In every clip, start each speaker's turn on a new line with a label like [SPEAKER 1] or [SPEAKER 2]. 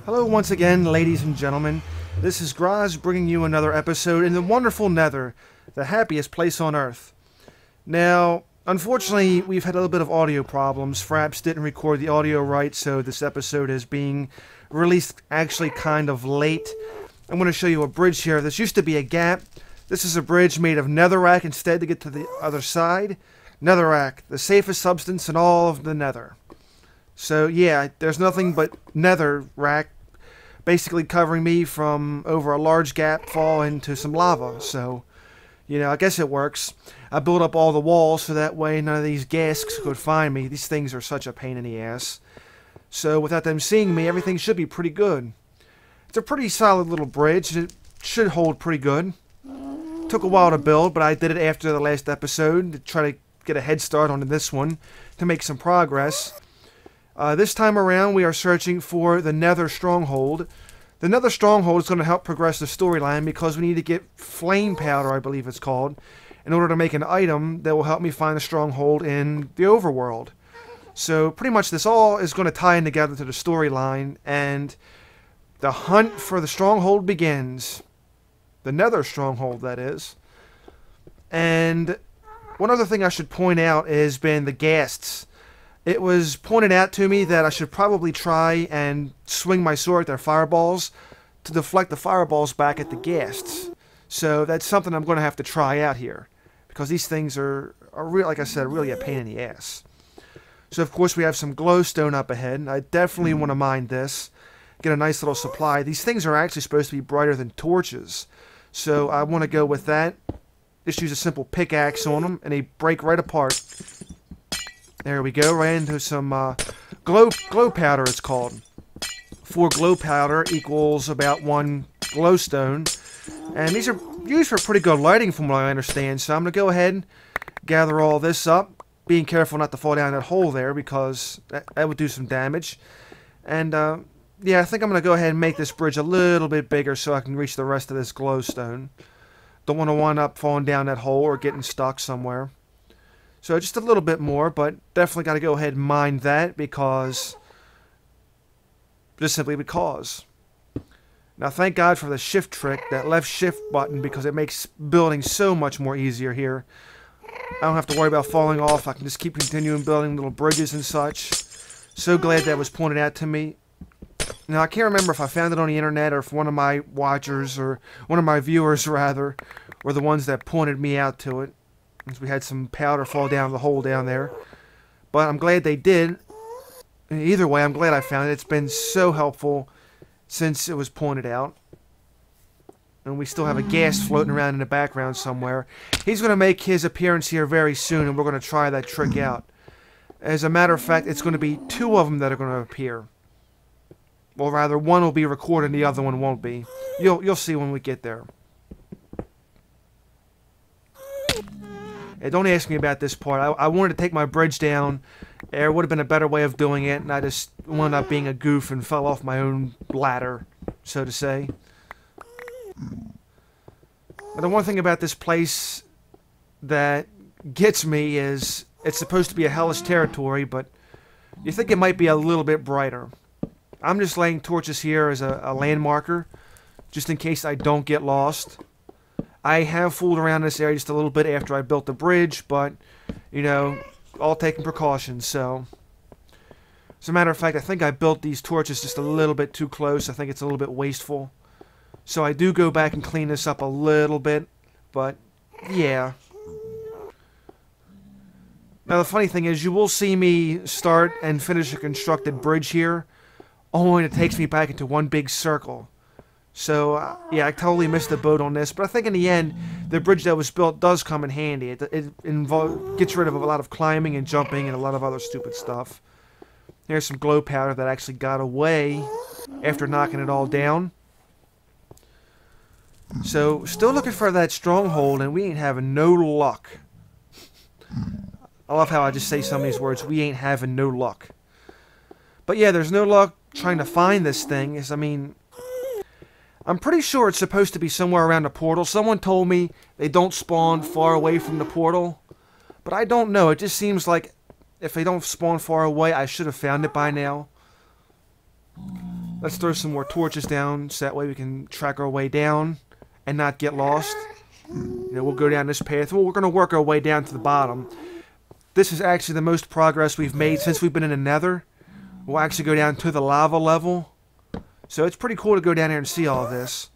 [SPEAKER 1] Hello once again, ladies and gentlemen. This is Graz bringing you another episode in the wonderful Nether, the happiest place on Earth. Now, unfortunately, we've had a little bit of audio problems. Fraps didn't record the audio right, so this episode is being released actually kind of late. I'm going to show you a bridge here. This used to be a gap. This is a bridge made of netherrack instead to get to the other side. Netherrack, the safest substance in all of the Nether. So yeah, there's nothing but netherrack basically covering me from over a large gap fall into some lava. So, you know, I guess it works. I built up all the walls so that way none of these ghasts could find me. These things are such a pain in the ass. So without them seeing me, everything should be pretty good. It's a pretty solid little bridge. It should hold pretty good. Took a while to build, but I did it after the last episode to try to get a head start on this one to make some progress. This time around, we are searching for the nether stronghold. The nether stronghold is going to help progress the storyline because we need to get flame powder, I believe it's called, in order to make an item that will help me find the stronghold in the overworld. So pretty much this all is going to tie in together to the storyline, and the hunt for the stronghold begins. The nether stronghold, that is. And one other thing I should point out has been the ghasts. It was pointed out to me that I should probably try and swing my sword at their fireballs to deflect the fireballs back at the ghasts. So that's something I'm going to have to try out here, because these things are like I said, really a pain in the ass. So of course we have some glowstone up ahead. I definitely want to mine this, get a nice little supply. These things are actually supposed to be brighter than torches, so I want to go with that. Just use a simple pickaxe on them and they break right apart. There we go, right into some glow powder, it's called. 4 glow powder equals about 1 glowstone. And these are used for pretty good lighting from what I understand. So I'm going to go ahead and gather all this up. Being careful not to fall down that hole there because that would do some damage. And yeah, I think I'm going to go ahead and make this bridge a little bit bigger so I can reach the rest of this glowstone. Don't want to wind up falling down that hole or getting stuck somewhere. So just a little bit more, but definitely got to go ahead and mine that because, just simply because. Now thank God for the shift trick, that left shift button, because it makes building so much more easier here. I don't have to worry about falling off. I can just keep continuing building little bridges and such. So glad that was pointed out to me. Now I can't remember if I found it on the internet or if one of my watchers, or one of my viewers rather, were the ones that pointed me out to it. We had some powder fall down the hole down there. But I'm glad they did. Either way, I'm glad I found it. It's been so helpful since it was pointed out. And we still have a ghast floating around in the background somewhere. He's going to make his appearance here very soon, and we're going to try that trick out. As a matter of fact, it's going to be 2 of them that are going to appear. Well, rather, one will be recorded and the other one won't be. You'll see when we get there. Hey, don't ask me about this part. I wanted to take my bridge down. There would have been a better way of doing it, and I just wound up being a goof and fell off my own ladder, so to say. But the one thing about this place that gets me is it's supposed to be a hellish territory, but you think it might be a little bit brighter. I'm just laying torches here as a landmarker, just in case I don't get lost. I have fooled around this area just a little bit after I built the bridge, but, you know, all taking precautions, so. As a matter of fact, I think I built these torches just a little bit too close. I think it's a little bit wasteful. So I do go back and clean this up a little bit, but, yeah. Now, the funny thing is, you will see me start and finish a constructed bridge here, only it takes me back into one big circle. So, yeah, I totally missed the boat on this, but I think in the end, the bridge that was built does come in handy. It gets rid of a lot of climbing and jumping and a lot of other stupid stuff. Here's some glow powder that actually got away after knocking it all down. So, still looking for that stronghold, and we ain't having no luck. I love how I just say some of these words, we ain't having no luck. But yeah, there's no luck trying to find this thing. I mean, I'm pretty sure it's supposed to be somewhere around the portal. Someone told me they don't spawn far away from the portal. But I don't know. It just seems like if they don't spawn far away, I should have found it by now. Let's throw some more torches down so that way we can track our way down and not get lost. You know, we'll go down this path. Well, we're going to work our way down to the bottom. This is actually the most progress we've made since we've been in the nether. We'll actually go down to the lava level. So it's pretty cool to go down here and see all of this.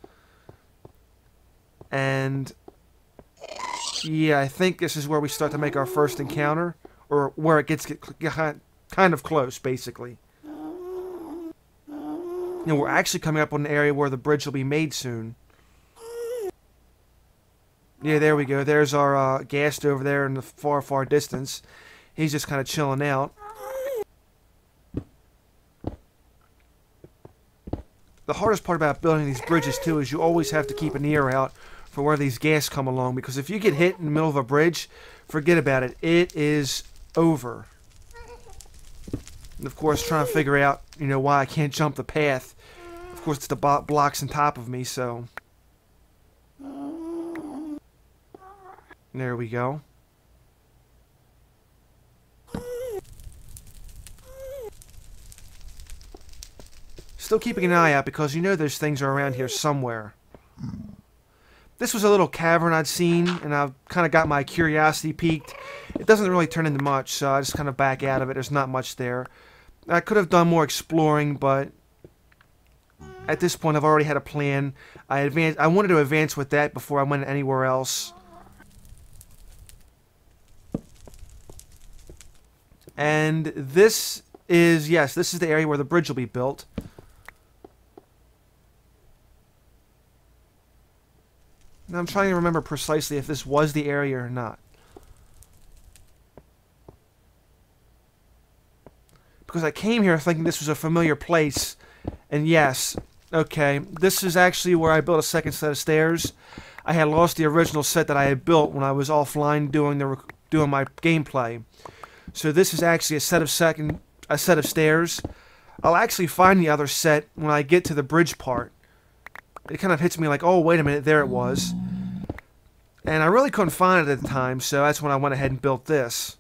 [SPEAKER 1] And yeah, I think this is where we start to make our first encounter. Or where it gets kind of close, basically. And we're actually coming up on an area where the bridge will be made soon. Yeah, there we go. There's our ghast over there in the far, far distance. He's just kind of chilling out. The hardest part about building these bridges, too, is you always have to keep an ear out for where these ghasts come along. Because if you get hit in the middle of a bridge, forget about it. It is over. And of course, trying to figure out, you know, why I can't jump the path. Of course, it's the blocks on top of me, so... There we go. Still keeping an eye out because you know those things are around here somewhere. This was a little cavern I'd seen, and I've kind of got my curiosity piqued. It doesn't really turn into much, so I just kind of back out of it. There's not much there. I could have done more exploring, but at this point I've already had a plan. I wanted to advance with that before I went anywhere else. And this is, yes, this is the area where the bridge will be built. And I'm trying to remember precisely if this was the area or not. Because I came here thinking this was a familiar place. And yes, okay, this is actually where I built a second set of stairs. I had lost the original set that I had built when I was offline doing my gameplay. So this is actually a set of stairs. I'll actually find the other set when I get to the bridge part. It kind of hits me like, oh, wait a minute, there it was. And I really couldn't find it at the time, so that's when I went ahead and built this.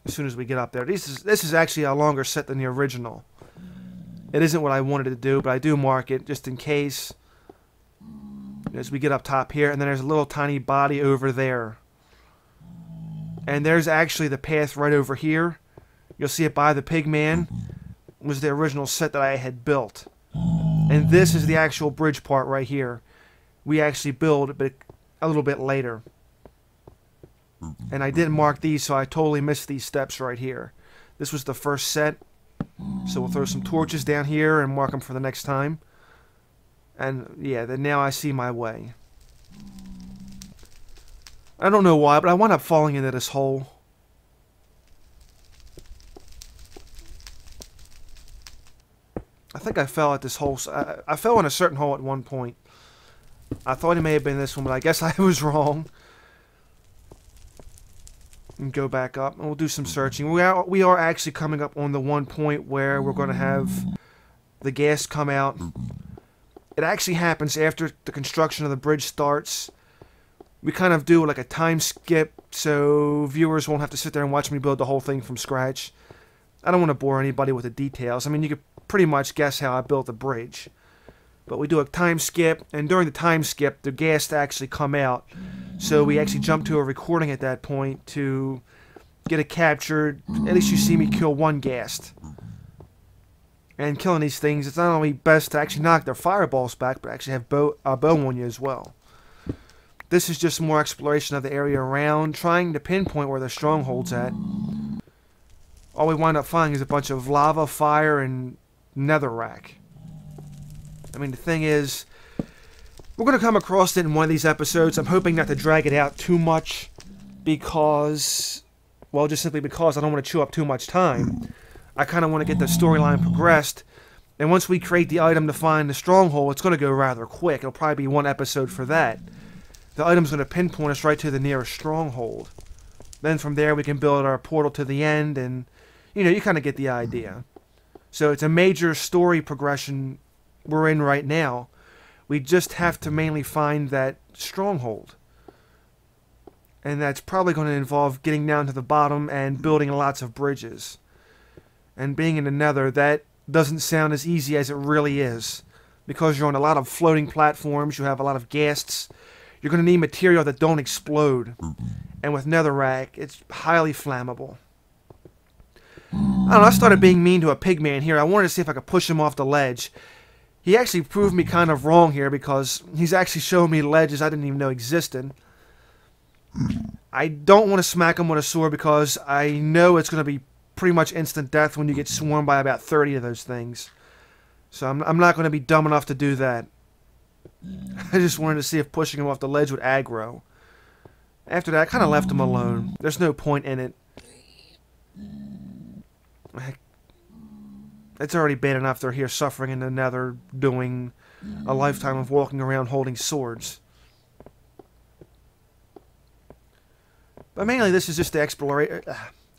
[SPEAKER 1] As soon as we get up there. This is actually a longer set than the original. It isn't what I wanted to do, but I do mark it just in case. As we get up top here, and then there's a little tiny body over there. And there's actually the path right over here. You'll see it by the pig man. It was the original set that I had built. And this is the actual bridge part right here. We actually build it a little bit later. And I didn't mark these, so I totally missed these steps right here. This was the first set. So we'll throw some torches down here and mark them for the next time. And yeah, then now I see my way. I don't know why, but I wound up falling into this hole. I think I fell at this hole. I fell in a certain hole at one point. I thought it may have been this one, but I guess I was wrong. And go back up, and we'll do some searching. We are actually coming up on the one point where we're going to have the gas come out. It actually happens after the construction of the bridge starts. We kind of do like a time skip, so viewers won't have to sit there and watch me build the whole thing from scratch. I don't want to bore anybody with the details. I mean, you could pretty much guess how I built the bridge. But we do a time skip, and during the time skip, the gas actually come out. So we actually jump to a recording at that point to get it captured. At least you see me kill one ghast. And killing these things, it's not only best to actually knock their fireballs back, but actually have a bow on you as well. This is just more exploration of the area around, trying to pinpoint where the stronghold's at. All we wind up finding is a bunch of lava, fire, and netherrack. I mean, the thing is, we're going to come across it in one of these episodes. I'm hoping not to drag it out too much because, well, just simply because I don't want to chew up too much time. I kind of want to get the storyline progressed. And once we create the item to find the stronghold, it's going to go rather quick. It'll probably be one episode for that. The item's going to pinpoint us right to the nearest stronghold. Then from there we can build our portal to the end, and, you know, you kind of get the idea. So it's a major story progression we're in right now. We just have to mainly find that stronghold. And that's probably going to involve getting down to the bottom and building lots of bridges. And being in the nether, that doesn't sound as easy as it really is. Because you're on a lot of floating platforms, you have a lot of ghasts. You're going to need material that don't explode. And with netherrack, it's highly flammable. I don't know, I started being mean to a pigman here. I wanted to see if I could push him off the ledge. He actually proved me kind of wrong here because he's actually showing me ledges I didn't even know existed. I don't want to smack him with a sword because I know it's going to be pretty much instant death when you get swarmed by about 30 of those things. So I'm not going to be dumb enough to do that. I just wanted to see if pushing him off the ledge would aggro. After that, I kind of left him alone. There's no point in it. It's already bad enough they're here suffering in the nether, doing a lifetime of walking around holding swords. But mainly this is just the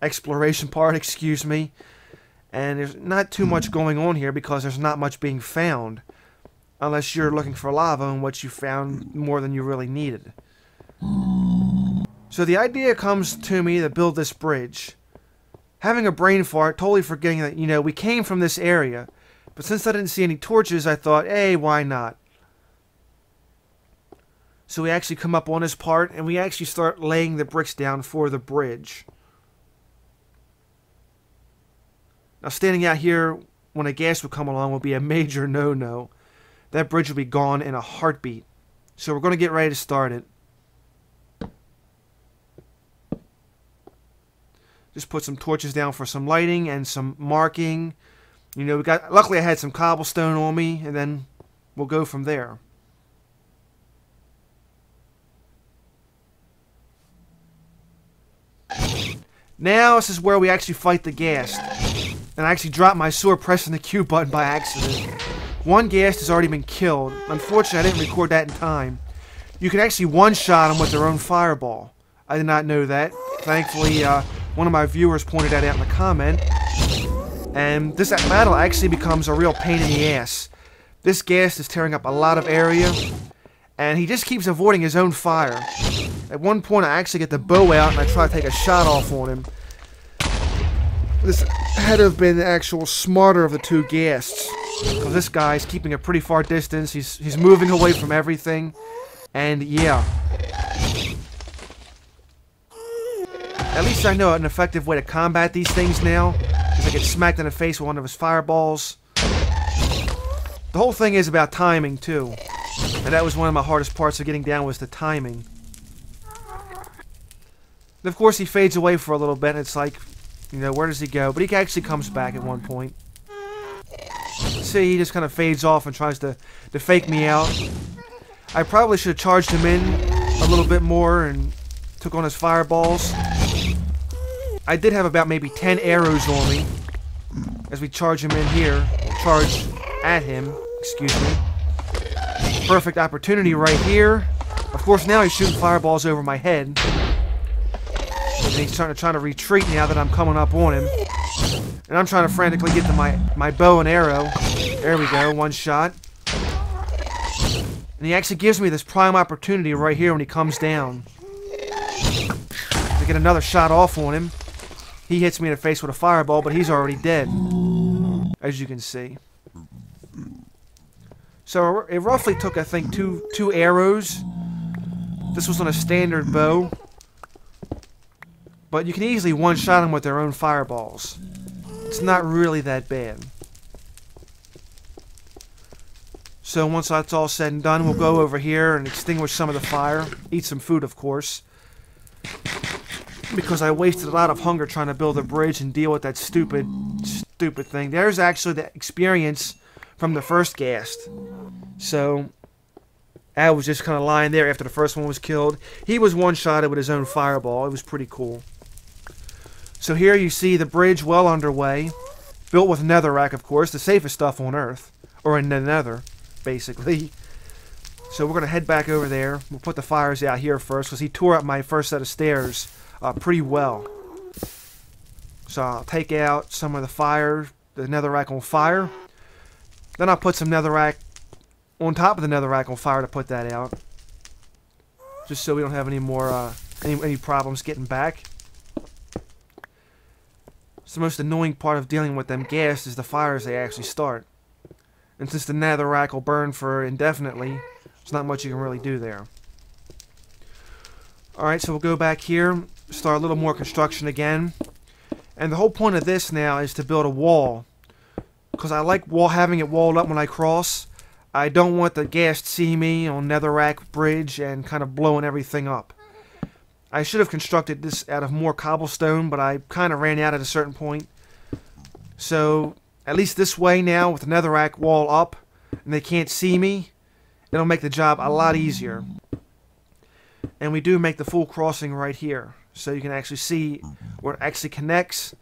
[SPEAKER 1] exploration part, excuse me. And there's not too much going on here because there's not much being found. Unless you're looking for lava and what you found more than you really needed. So the idea comes to me to build this bridge. Having a brain fart, totally forgetting that, you know, we came from this area. But since I didn't see any torches, I thought, hey, why not? So we actually come up on this part, and we actually start laying the bricks down for the bridge. Now, standing out here when a ghast would come along would be a major no-no. That bridge will be gone in a heartbeat. So we're going to get ready to start it. Just put some torches down for some lighting and some marking. You know, luckily I had some cobblestone on me, and then we'll go from there. Now this is where we actually fight the ghast. And I actually dropped my sword pressing the Q button by accident. One ghast has already been killed. Unfortunately, I didn't record that in time. You can actually one-shot them with their own fireball. I did not know that. Thankfully, one of my viewers pointed that out in the comment. And this battle actually becomes a real pain in the ass. This ghast is tearing up a lot of area. And he just keeps avoiding his own fire. At one point, I actually get the bow out and I try to take a shot off on him. This had to have been the actual smarter of the two ghasts. Because this guy's keeping a pretty far distance. He's moving away from everything. And yeah. At least I know an effective way to combat these things now. Because I get smacked in the face with one of his fireballs. The whole thing is about timing too. And that was one of my hardest parts of getting down, was the timing. And of course he fades away for a little bit and it's like, you know, where does he go? But he actually comes back at one point. See, he just kind of fades off and tries to fake me out. I probably should have charged him in a little bit more and took on his fireballs. I did have about maybe 10 arrows on me as we charge him in here. Charge at him, excuse me. Perfect opportunity right here. Of course, now he's shooting fireballs over my head. And he's trying to retreat now that I'm coming up on him. And I'm trying to frantically get to my bow and arrow. There we go, one shot. And he actually gives me this prime opportunity right here when he comes down. To get another shot off on him. He hits me in the face with a fireball, but he's already dead. As you can see. So it roughly took, I think, two arrows. This was on a standard bow. But you can easily one-shot them with their own fireballs. It's not really that bad. So once that's all said and done, we'll go over here and extinguish some of the fire. Eat some food, of course. Because I wasted a lot of hunger trying to build a bridge and deal with that stupid thing. There's actually the experience from the first ghast. So I was just kind of lying there after the first one was killed. He was one-shotted with his own fireball. It was pretty cool. So here you see the bridge well underway. Built with netherrack, of course. The safest stuff on Earth. Or in the nether, basically. So we're going to head back over there. We'll put the fires out here first, because he tore up my first set of stairs pretty well. So I'll take out some of the fire, the netherrack on fire. Then I'll put some netherrack on top of the netherrack on fire to put that out. Just so we don't have any more any problems getting back. It's the most annoying part of dealing with them ghasts is the fires they actually start. And since the netherrack will burn for indefinitely, there's not much you can really do there. Alright, so we'll go back here, start a little more construction again. And the whole point of this now is to build a wall. Because I like having it walled up when I cross. I don't want the ghast to see me on netherrack bridge and kind of blowing everything up. I should have constructed this out of more cobblestone, but I kind of ran out at a certain point. So, at least this way now, with the netherrack wall up, and they can't see me, it'll make the job a lot easier. And we do make the full crossing right here, so you can actually see where it actually connects.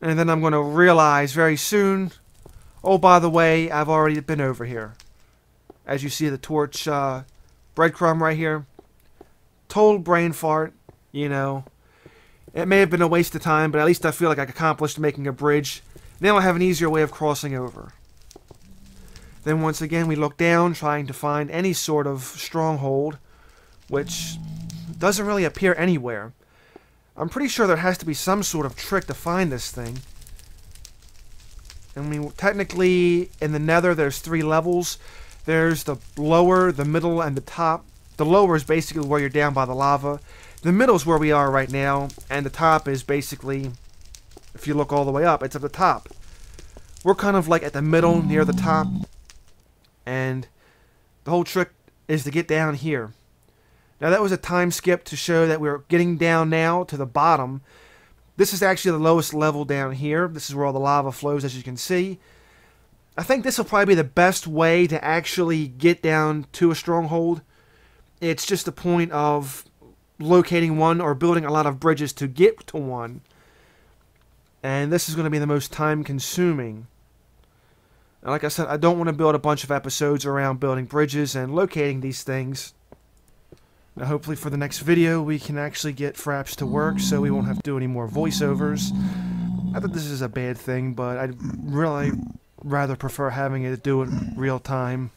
[SPEAKER 1] And then I'm going to realize very soon, oh, by the way, I've already been over here. As you see the torch breadcrumb right here. Total brain fart, you know. It may have been a waste of time, but at least I feel like I accomplished making a bridge. Now I have an easier way of crossing over. Then once again we look down, trying to find any sort of stronghold, which doesn't really appear anywhere. I'm pretty sure there has to be some sort of trick to find this thing. I mean, technically, in the nether, there's 3 levels. There's the lower, the middle, and the top. The lower is basically where you're down by the lava. The middle is where we are right now. And the top is basically, if you look all the way up, it's at the top. We're kind of like at the middle, near the top. And the whole trick is to get down here. Now, that was a time skip to show that we're getting down now to the bottom. This is actually the lowest level down here. This is where all the lava flows, as you can see. I think this will probably be the best way to actually get down to a stronghold. It's just a point of locating one or building a lot of bridges to get to one. And this is going to be the most time consuming. And like I said, I don't want to build a bunch of episodes around building bridges and locating these things. Now hopefully for the next video we can actually get Fraps to work so we won't have to do any more voiceovers. I thought this is a bad thing, but I'd really rather prefer having it do it real time.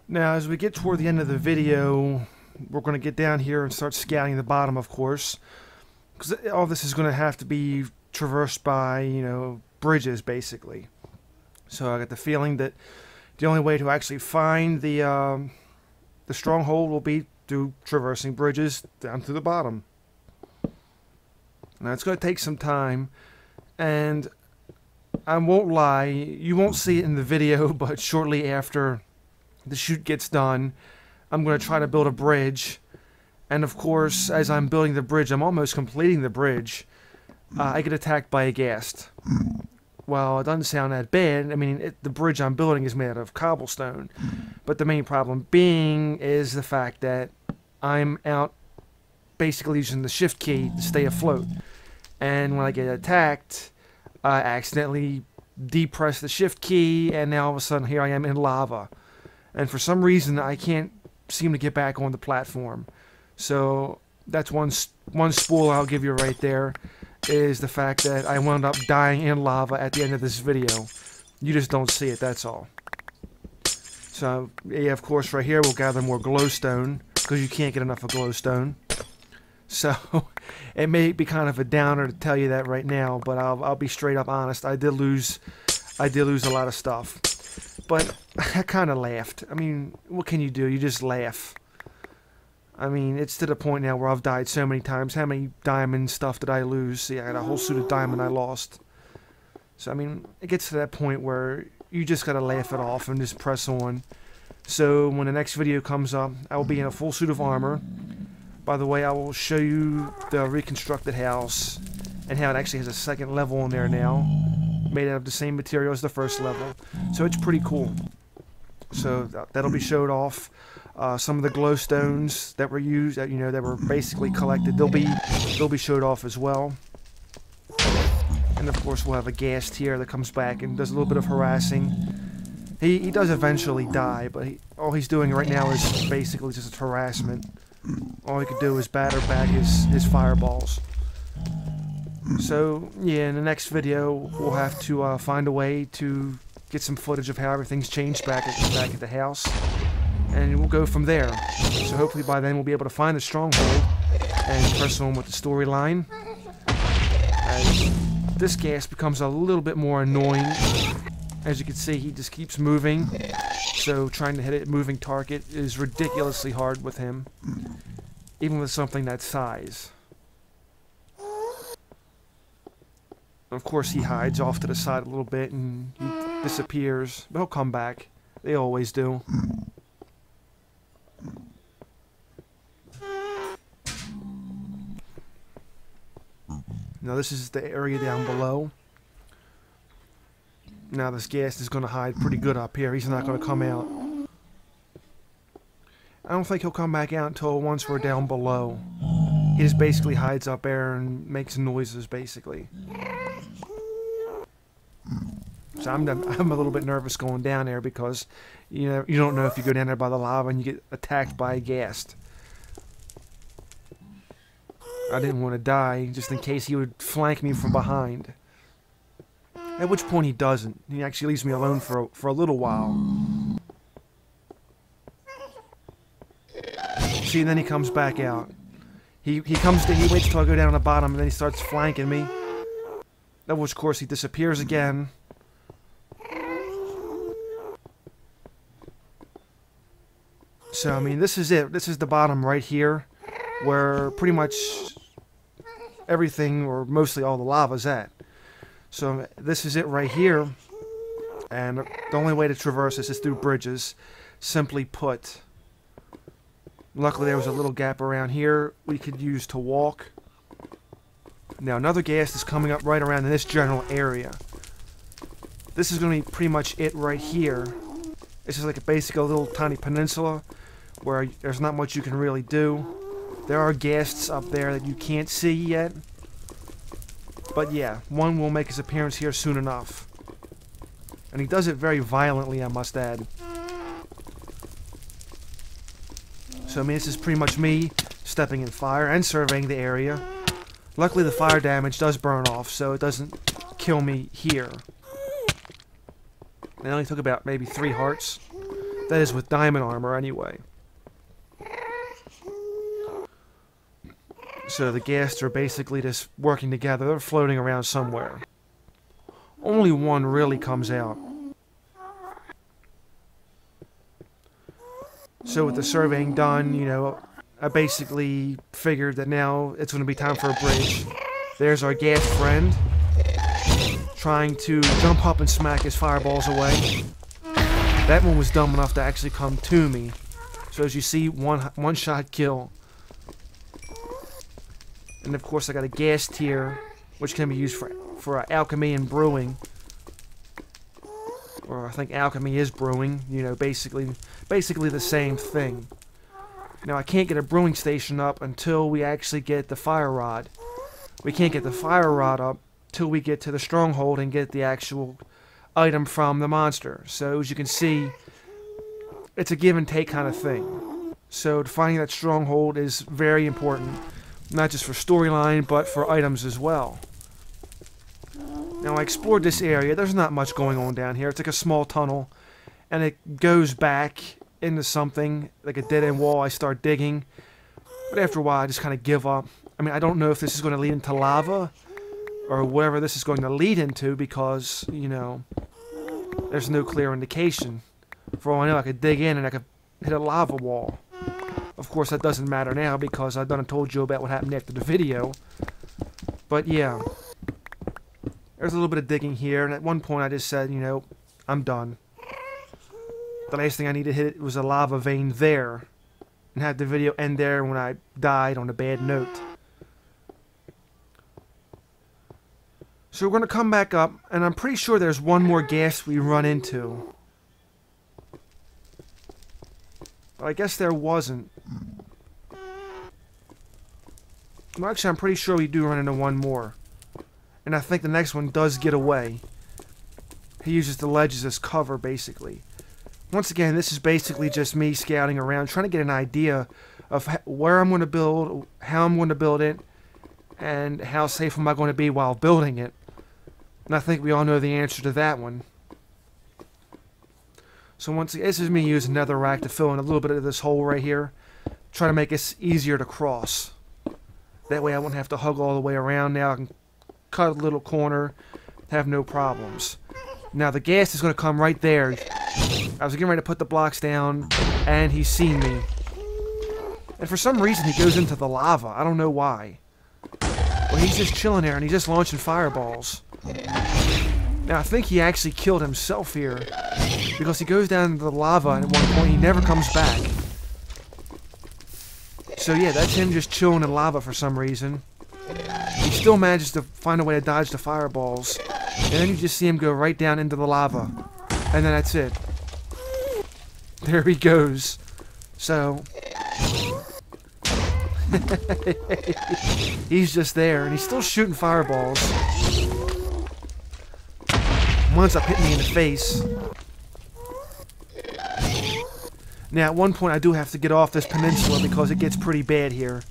[SPEAKER 1] Now as we get toward the end of the video, we're going to get down here and start scouting the bottom, of course. Because all this is going to have to be traversed by, you know, bridges basically. So I got the feeling that the only way to actually find the stronghold will be through traversing bridges down to the bottom. Now it's going to take some time, and I won't lie, you won't see it in the video, but shortly after the shoot gets done, I'm going to try to build a bridge. And of course, as I'm building the bridge, I'm almost completing the bridge, I get attacked by a ghast. Well, it doesn't sound that bad. I mean, the bridge I'm building is made out of cobblestone. But the main problem being is the fact that I'm out basically using the shift key to stay afloat. And when I get attacked, I accidentally depress the shift key, and now all of a sudden here I am in lava. And for some reason, I can't seem to get back on the platform. So that's one spoil I'll give you right there, is the fact that I wound up dying in lava at the end of this video. You just don't see it, that's all. So, yeah, of course, right here we'll gather more glowstone, because you can't get enough of glowstone. So, it may be kind of a downer to tell you that right now, but I'll be straight up honest. I did lose a lot of stuff. But I kind of laughed. I mean, what can you do? You just laugh. I mean, it's to the point now where I've died so many times. How many diamond stuff did I lose? See, I had a whole suit of diamond I lost. So, I mean, it gets to that point where you just gotta laugh it off and just press on. So, when the next video comes up, I will be in a full suit of armor. By the way, I will show you the reconstructed house and how it actually has a second level in there now, made out of the same material as the first level. So, it's pretty cool. So, that'll be showed off. Some of the glowstones that were used, that were basically collected, they'll be showed off as well. And of course, we'll have a ghast here that comes back and does a little bit of harassing. He does eventually die, but all he's doing right now is basically just harassment. All he could do is batter back his fireballs. So yeah, in the next video, we'll have to find a way to get some footage of how everything's changed back at the house. And we'll go from there. So hopefully by then we'll be able to find the stronghold and press on with the storyline. As this gas becomes a little bit more annoying. As you can see, he just keeps moving. So trying to hit a moving target is ridiculously hard with him. Even with something that size. Of course, he hides off to the side a little bit and he disappears. But he'll come back. They always do. Now this is the area down below. Now this gas is going to hide pretty good up here. He's not going to come out. I don't think he'll come back out until once we're down below. He just basically hides up there and makes noises, basically. So I'm a little bit nervous going down there because you don't know if you go down there by the lava and you get attacked by a ghast. I didn't want to die just in case he would flank me from behind. At which point he doesn't. He actually leaves me alone for a little while. See, and then he comes back out. He waits till I go down on the bottom and then he starts flanking me. At which course he disappears again. So, I mean, this is it. This is the bottom right here, where pretty much everything, or mostly all the lava's at. So, this is it right here. And the only way to traverse this is through bridges. Simply put. Luckily, there was a little gap around here we could use to walk. Now, another ghast is coming up right around in this general area. This is going to be pretty much it right here. This is like basically a little tiny peninsula where there's not much you can really do. There are ghasts up there that you can't see yet. But yeah, one will make his appearance here soon enough. And he does it very violently, I must add. So I mean, this is pretty much me stepping in fire and surveying the area. Luckily the fire damage does burn off, so it doesn't kill me here. It only took about maybe 3 hearts. That is with diamond armor anyway. So the ghasts are basically just working together. They're floating around somewhere. Only one really comes out. So with the surveying done, I basically figured that now it's going to be time for a bridge. There's our ghast friend, trying to jump up and smack his fireballs away. That one was dumb enough to actually come to me. So as you see, one shot kill. And of course I got a ghast here, which can be used for alchemy and brewing. Or I think alchemy is brewing, basically the same thing. Now I can't get a brewing station up until we actually get the fire rod. We can't get the fire rod up till we get to the stronghold and get the actual item from the monster. So as you can see, it's a give and take kind of thing. So finding that stronghold is very important, not just for storyline, but for items as well. Now I explored this area. There's not much going on down here. It's like a small tunnel, and it goes back into something, like a dead-end wall. I start digging, but after a while I just kind of give up. I mean, I don't know if this is going to lead into lava, or whatever this is going to lead into, because, there's no clear indication. For all I know, I could dig in and I could hit a lava wall. Of course, that doesn't matter now, because I've done told you about what happened after the video. But yeah, there's a little bit of digging here, and at one point I just said, I'm done. The last thing I need to hit was a lava vein there, and have the video end there when I died on a bad note. So we're going to come back up, and I'm pretty sure there's one more ghast we run into. But I guess there wasn't. Well, actually, I'm pretty sure we do run into one more. And I think the next one does get away. He uses the ledges as cover, basically. Once again, this is basically just me scouting around, trying to get an idea of where I'm going to build, how I'm going to build it, and how safe am I going to be while building it. And I think we all know the answer to that one. So once again, this is me using netherrack to fill in a little bit of this hole right here. Try to make it easier to cross. That way I won't have to hug all the way around. Now I can cut a little corner, have no problems. Now the ghast is going to come right there. I was getting ready to put the blocks down, and he's seen me. And for some reason, he goes into the lava. I don't know why. But he's just chilling there, and he's just launching fireballs. Now, I think he actually killed himself here, because he goes down into the lava, and at one point, he never comes back. So yeah, that's him just chilling in lava for some reason. He still manages to find a way to dodge the fireballs. And then you just see him go right down into the lava. And then that's it. There he goes. So... he's just there, and he's still shooting fireballs. One's up hitting me in the face. Now, at one point, I do have to get off this peninsula because it gets pretty bad here.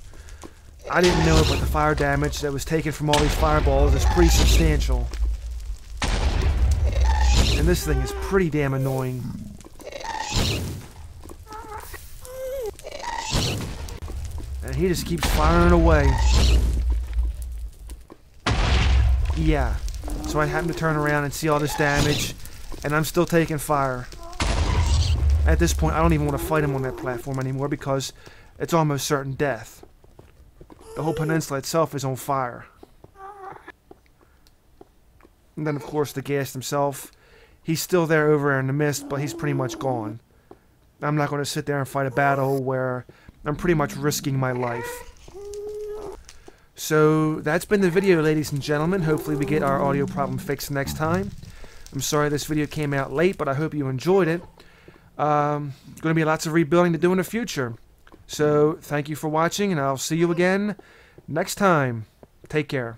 [SPEAKER 1] I didn't know it, but the fire damage that was taken from all these fireballs is pretty substantial. And this thing is pretty damn annoying. And he just keeps firing away. Yeah. So I happen to turn around and see all this damage, and I'm still taking fire. At this point, I don't even want to fight him on that platform anymore because it's almost certain death. The whole peninsula itself is on fire. And then, of course, the ghast himself. He's still there over there in the mist, but he's pretty much gone. I'm not going to sit there and fight a battle where I'm pretty much risking my life. So, that's been the video, ladies and gentlemen. Hopefully we get our audio problem fixed next time. I'm sorry this video came out late, but I hope you enjoyed it. Going to be lots of rebuilding to do in the future. So, thank you for watching, and I'll see you again next time. Take care.